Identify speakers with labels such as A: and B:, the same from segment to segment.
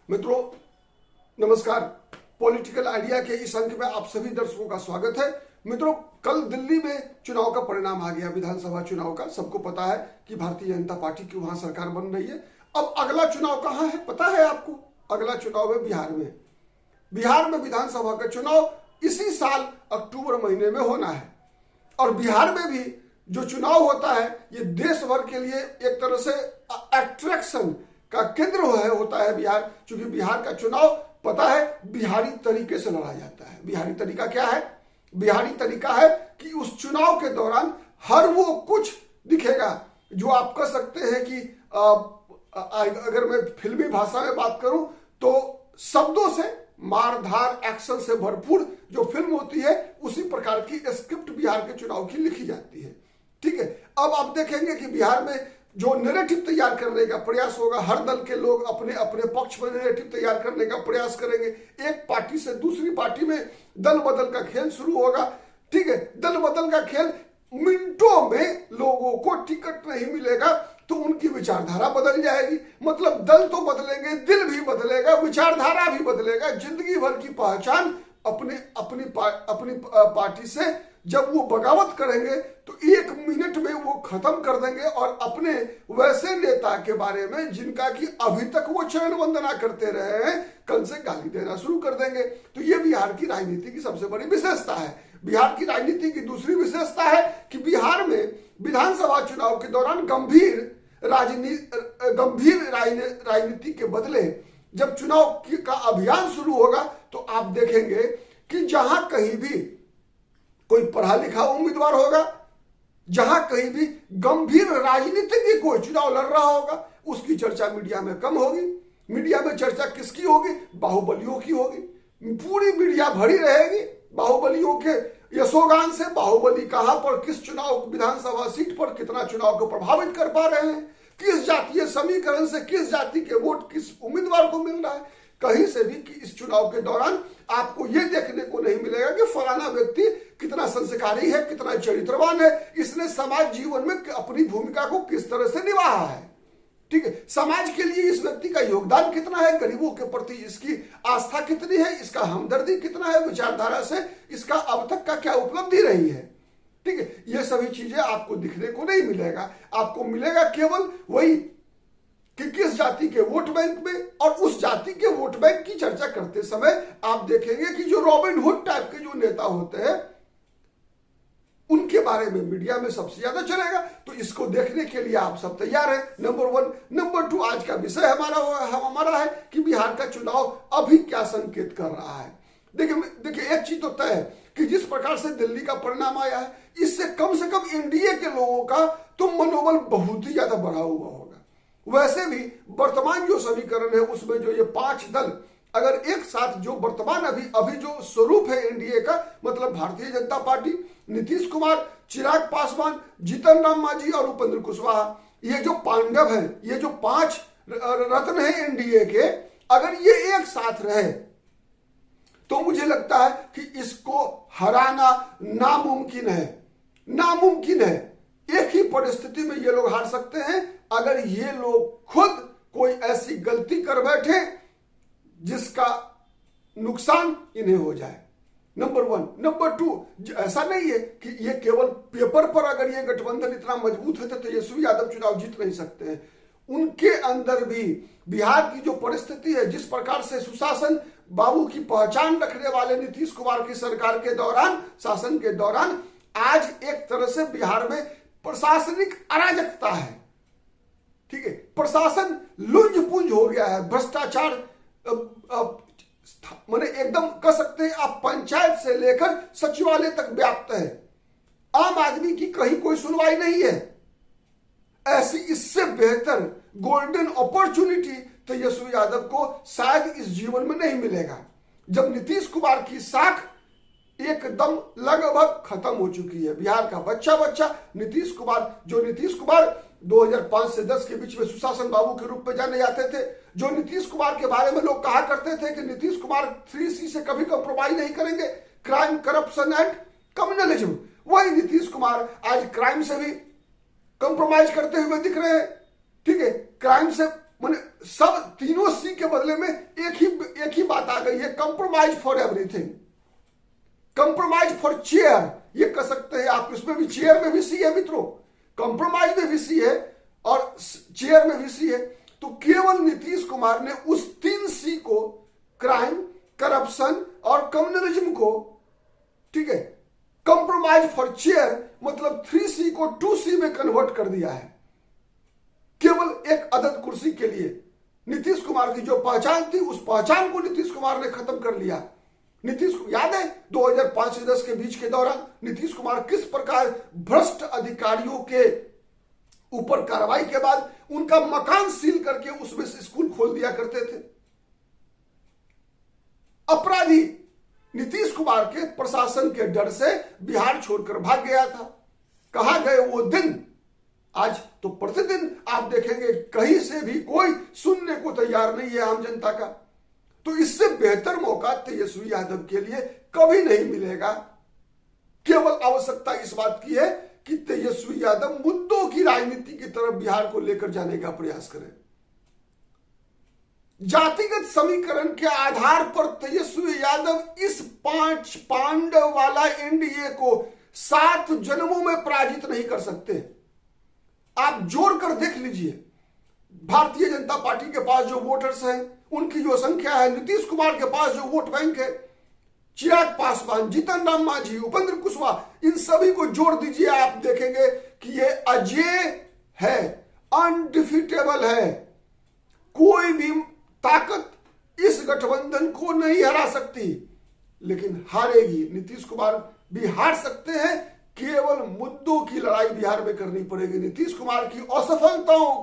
A: मित्रों नमस्कार। Political idea के इस अंक में आप सभी दर्शकों का स्वागत है। मित्रों, कल दिल्ली में चुनाव का परिणाम आ गया, विधानसभा चुनाव का। सबको पता है कि भारतीय जनता पार्टी की वहां सरकार बन रही है। अब अगला चुनाव कहाँ है पता है आपको? अगला चुनाव है बिहार में। बिहार में विधानसभा का चुनाव इसी साल अक्टूबर महीने में होना है। और बिहार में भी जो चुनाव होता है ये देश भर के लिए एक तरह से अट्रैक्शन का केंद्र होता है बिहार। क्योंकि बिहार का चुनाव पता है बिहारी तरीके से लड़ा जाता है। बिहारी तरीका क्या है? बिहारी तरीका है कि उस चुनाव के दौरान हर वो कुछ दिखेगा जो आप कह सकते हैं कि अगर मैं फिल्मी भाषा में बात करूं तो शब्दों से मारधार एक्शन से भरपूर जो फिल्म होती है उसी प्रकार की स्क्रिप्ट बिहार के चुनाव की लिखी जाती है। ठीक है, अब आप देखेंगे कि बिहार में जो नैरेटिव तैयार करने का प्रयास होगा, हर दल के लोग अपने अपने पक्ष में नैरेटिव तैयार करने का प्रयास करेंगे। एक पार्टी से दूसरी पार्टी में दल बदल का खेल शुरू होगा। ठीक है, दल बदल का खेल, मिनटों में लोगों को टिकट नहीं मिलेगा तो उनकी विचारधारा बदल जाएगी। मतलब दल तो बदलेंगे, दिल भी बदलेगा, विचारधारा भी बदलेगा। जिंदगी भर की पहचान अपनी पार्टी से जब वो बगावत करेंगे तो एक मिनट में वो खत्म कर देंगे और अपने वैसे नेता के बारे में जिनका कि अभी तक वो चरण वंदना करते रहे हैं, कल से गाली देना शुरू कर देंगे। तो ये बिहार की राजनीति की सबसे बड़ी विशेषता है। बिहार की राजनीति की दूसरी विशेषता है कि बिहार में विधानसभा चुनाव के दौरान गंभीर राजनीति के बदले जब चुनाव का अभियान शुरू होगा तो आप देखेंगे कि जहां कहीं भी कोई पढ़ा लिखा उम्मीदवार होगा, जहां कहीं भी गंभीर राजनीतिक कोई चुनाव लड़ रहा होगा, उसकी चर्चा मीडिया में कम होगी। मीडिया में चर्चा किसकी होगी? बाहुबलियों की होगी। पूरी मीडिया भरी रहेगी बाहुबलियों के यशोगान से। बाहुबली कहां पर किस चुनाव विधानसभा सीट पर कितना चुनाव को प्रभावित कर पा रहे हैं, किस जातीय समीकरण से किस जाति के वोट किस उम्मीदवार को मिल रहा है। कहीं से भी कि इस चुनाव के दौरान आपको यह देखने को नहीं मिलेगा कि फलाना व्यक्ति कितना संस्कारी है, कितना चरित्रवान है, इसने समाज जीवन में अपनी भूमिका को किस तरह से निभाया है। ठीक है, समाज के लिए इस व्यक्ति का योगदान कितना है, गरीबों के प्रति इसकी आस्था कितनी है, इसका हमदर्दी कितना है, विचारधारा से इसका अब तक का क्या उपलब्धि रही है। ठीक है, ये सभी चीजें आपको दिखने को नहीं मिलेगा। आपको मिलेगा केवल वही कि किस जाति के वोट बैंक में, और उस जाति के वोट बैंक की चर्चा करते समय आप देखेंगे कि जो रॉबिन हुड टाइप के जो नेता होते हैं उनके बारे में मीडिया में सबसे ज्यादा चलेगा। तो इसको देखने के लिए आप सब तैयार हैं, नंबर 1। नंबर 2, आज का विषय हमारा है कि बिहार का चुनाव अभी क्या संकेत कर रहा है। देखिए एक चीज तो तय है कि जिस प्रकार से दिल्ली का परिणाम आया है, इससे कम से कम एनडीए के लोगों का तो मनोबल बहुत ही ज्यादा बढ़ा हुआ होगा। वैसे भी वर्तमान जो समीकरण है उसमें जो ये 5 दल अगर एक साथ जो वर्तमान अभी जो स्वरूप है एनडीए का, मतलब भारतीय जनता पार्टी, नीतीश कुमार, चिराग पासवान, जीतन राम मांझी और उपेंद्र कुशवाहा, ये जो पांडव हैं, ये जो 5 रत्न है एनडीए के, अगर ये एक साथ रहे तो मुझे लगता है कि इसको हराना नामुमकिन है। एक ही परिस्थिति में ये लोग हार सकते हैं अगर ये लोग खुद कोई ऐसी गलती कर बैठे जिसका नुकसान इन्हें हो जाए। नंबर 1। नंबर 2, ऐसा नहीं है कि ये केवल पेपर पर अगर ये गठबंधन इतना मजबूत है तो तेजस्वी यादव चुनाव जीत नहीं सकते हैं। उनके अंदर भी बिहार की जो परिस्थिति है, जिस प्रकार से सुशासन बाबू की पहचान रखने वाले नीतीश कुमार की सरकार के दौरान, शासन के दौरान, आज एक तरह से बिहार में प्रशासनिक अराजकता है। ठीक है, प्रशासन लुंज पुंज हो गया है, भ्रष्टाचार माने एकदम कह सकते हैं आप पंचायत से लेकर सचिवालय तक व्याप्त है। आम आदमी की कहीं कोई सुनवाई नहीं है। ऐसी इससे बेहतर गोल्डन अपॉर्चुनिटी तेजस्वी यादव को शायद इस जीवन में नहीं मिलेगा, जब नीतीश कुमार की साख एकदम लगभग खत्म हो चुकी है। बिहार का बच्चा नीतीश कुमार 2005 से 10 के बीच में सुशासन बाबू के रूप में जाने जाते थे, जो नीतीश कुमार के बारे में लोग कहा करते थे कि नीतीश कुमार 3C से कभी कंप्रोमाइज नहीं करेंगे, क्राइम, करप्शन एंड कम्युनलिज्म। वही नीतीश कुमार आज क्राइम से भी कंप्रोमाइज करते हुए दिख रहे हैं। ठीक है, क्राइम से माने सब तीनों सी के बदले में एक ही बात आ गई है, compromise for everything, compromise for chair, ये कह सकते हैं आप। इसमें भी चेयर में भी सी है मित्रों, कंप्रोमाइज में भी सी है और चेयर में भी सी है। तो केवल नीतीश कुमार ने उस 3 सी को, क्राइम, करप्शन और कम्युनलिज्म को, ठीक है, कंप्रोमाइज फॉर चेयर मतलब 3 सी को 2 सी में कन्वर्ट कर दिया है, केवल एक अदद कुर्सी के लिए। नीतीश कुमार की जो पहचान थी उस पहचान को नीतीश कुमार ने खत्म कर लिया। नीतीश को याद है 2005 से 10 के बीच के दौरान नीतीश कुमार किस प्रकार भ्रष्ट अधिकारियों के ऊपर कार्रवाई के बाद उनका मकान सील करके उसमें से स्कूल खोल दिया करते थे। अपराधी नीतीश कुमार के प्रशासन के डर से बिहार छोड़कर भाग गया था। कहां गए वो दिन? आज तो प्रतिदिन आप देखेंगे कहीं से भी कोई सुनने को तैयार नहीं है आम जनता का। तो इससे बेहतर मौका तेजस्वी यादव के लिए कभी नहीं मिलेगा। केवल आवश्यकता इस बात की है कि तेजस्वी यादव मुद्दों की राजनीति की तरफ बिहार को लेकर जाने का प्रयास करें। जातिगत समीकरण के आधार पर तेजस्वी यादव इस 5 पांडव वाला एनडीए को 7 जन्मों में पराजित नहीं कर सकते। आप जोड़कर देख लीजिए, भारतीय जनता पार्टी के पास जो वोटर्स हैं, उनकी जो संख्या है, नीतीश कुमार के पास जो वोट बैंक है, चिराग पासवान, जीतन राम मांझी, उपेंद्र कुशवाहा, इन सभी को जोड़ दीजिए, आप देखेंगे कि ये अजेय है, अनडिफिटेबल है। कोई भी ताकत इस गठबंधन को नहीं हरा सकती, लेकिन हारेगी। नीतीश कुमार भी हार सकते हैं, केवल मुद्दों की लड़ाई बिहार में करनी पड़ेगी। नीतीश कुमार की असफलताओं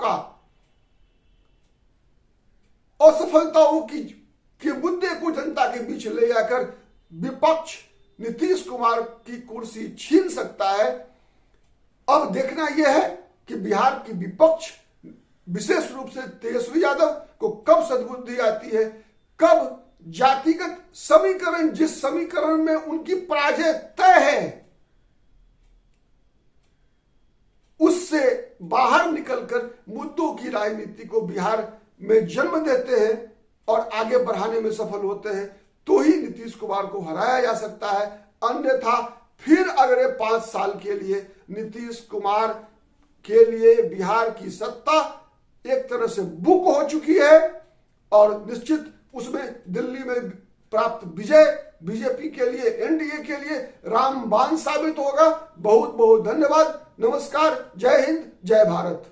A: के मुद्दे को जनता के बीच ले जाकर विपक्ष नीतीश कुमार की कुर्सी छीन सकता है। अब देखना यह है कि बिहार की विपक्ष, विशेष रूप से तेजस्वी यादव को कब सद्बुद्धि आती है, कब जातिगत समीकरण, जिस समीकरण में उनकी पराजय तय है, उससे बाहर निकलकर मुद्दों की राजनीति को बिहार में जन्म देते हैं और आगे बढ़ाने में सफल होते हैं, तो ही नीतीश कुमार को हराया जा सकता है। अन्यथा फिर अगले 5 साल के लिए नीतीश कुमार के लिए बिहार की सत्ता एक तरह से बुक हो चुकी है और निश्चित उसमें दिल्ली में प्राप्त विजय बीजेपी के लिए, एनडीए के लिए रामबाण साबित होगा। बहुत बहुत धन्यवाद। नमस्कार, जय हिंद, जय भारत।